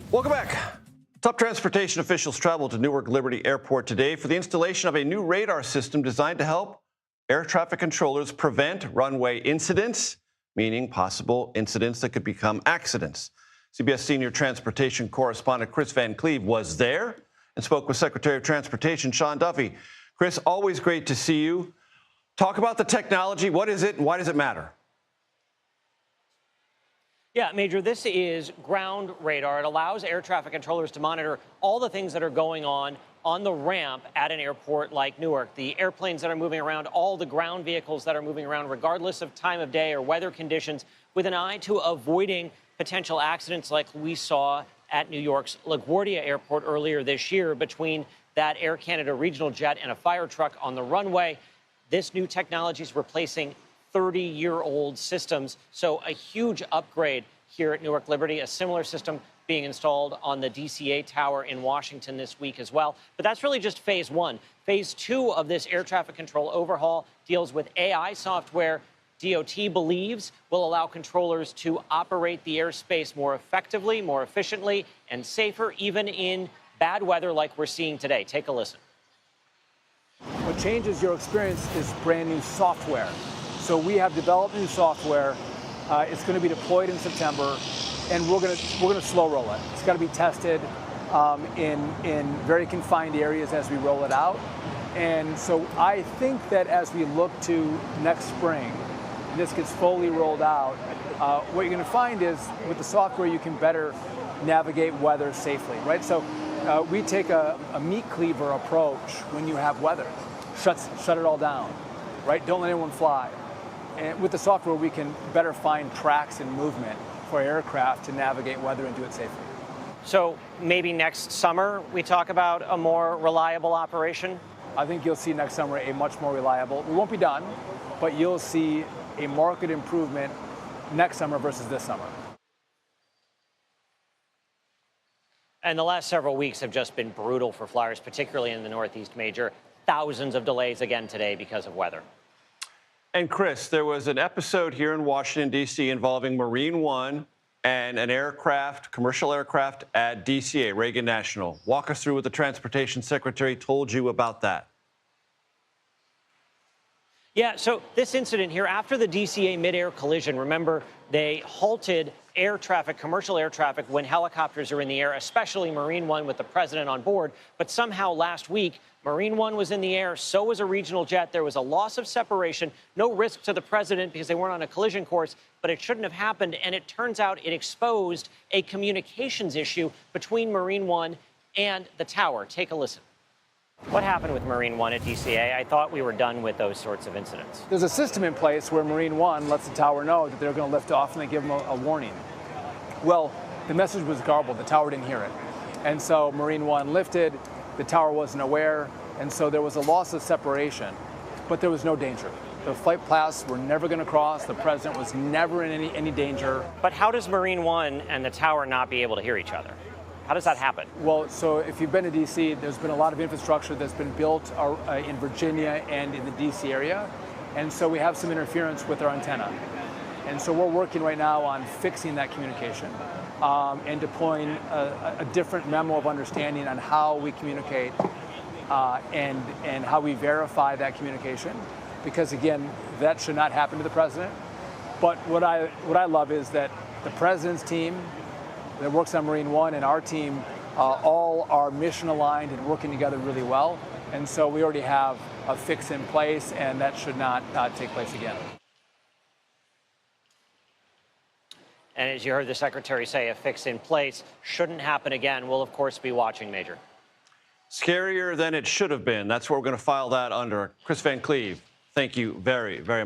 Welcome back. Top transportation officials traveled to Newark Liberty Airport today for the installation of a new radar system designed to help air traffic controllers prevent runway incidents, meaning possible incidents that could become accidents. CBS senior transportation correspondent Kris Van Cleave was there and spoke with Secretary of Transportation Sean Duffy. Kris, always great to see you. Talk about the technology. What is it and why does it matter? Yeah, Major, this is ground radar. It allows air traffic controllers to monitor all the things that are going on the ramp at an airport like Newark. The airplanes that are moving around, all the ground vehicles that are moving around, regardless of time of day or weather conditions, with an eye to avoiding potential accidents like we saw at New York's LaGuardia Airport earlier this year between that Air Canada regional jet and a fire truck on the runway. This new technology is replacing 30-year-old systems, so a huge upgrade here at Newark Liberty, a similar system being installed on the DCA tower in Washington this week as well. But that's really just phase one. Phase two of this air traffic control overhaul deals with AI software DOT believes will allow controllers to operate the airspace more effectively, more efficiently, and safer, even in bad weather like we're seeing today. Take a listen. What changes your experience is brand new software. So we have developed new software. It's going to be deployed in September, and we're going to slow roll it. It's got to be tested in very confined areas as we roll it out. And so I think that as we look to next spring, and this gets fully rolled out, what you're going to find is with the software you can better navigate weather safely, right? So we take a meat cleaver approach when you have weather. Shut it all down, right? Don't let anyone fly. And with the software, we can better find tracks and movement for aircraft to navigate weather and do it safely. So maybe next summer we talk about a more reliable operation? I think you'll see next summer a much more reliable. We won't be done, but you'll see a market improvement next summer versus this summer. And the last several weeks have just been brutal for flyers, particularly in the Northeast, Major. Thousands of delays again today because of weather. And Kris, there was an episode here in Washington, D.C. involving Marine One and an aircraft, commercial aircraft at DCA, Reagan National. Walk us through what the Transportation Secretary told you about that. Yeah, so this incident here, after the DCA midair collision, remember, they halted air traffic, commercial air traffic, when helicopters are in the air, especially Marine One with the president on board. But somehow last week, Marine One was in the air, so was a regional jet. There was a loss of separation, no risk to the president because they weren't on a collision course, but it shouldn't have happened. And it turns out it exposed a communications issue between Marine One and the tower. Take a listen. What happened with Marine One at DCA? I thought we were done with those sorts of incidents. There's a system in place where Marine One lets the tower know that they're going to lift off, and they give them a warning. Well, the message was garbled. The tower didn't hear it. And so Marine One lifted, the tower wasn't aware, and so there was a loss of separation, but there was no danger. The flight paths were never going to cross. The president was never in any danger. But how does Marine One and the tower not be able to hear each other? How does that happen? Well, so if you've been to D.C., there's been a lot of infrastructure that's been built in Virginia and in the D.C. area, and so we have some interference with our antenna. And so we're working right now on fixing that communication and deploying a different memo of understanding on how we communicate and how we verify that communication. Because again, that should not happen to the president. But what I love is that the president's team that works on Marine One and our team all are mission aligned and working together really well. And so we already have a fix in place, and that should not take place again. And as you heard the secretary say, a fix in place shouldn't happen again. We'll, of course, be watching, Major. Scarier than it should have been. That's where we're going to file that under. Kris Van Cleave, thank you very, very much.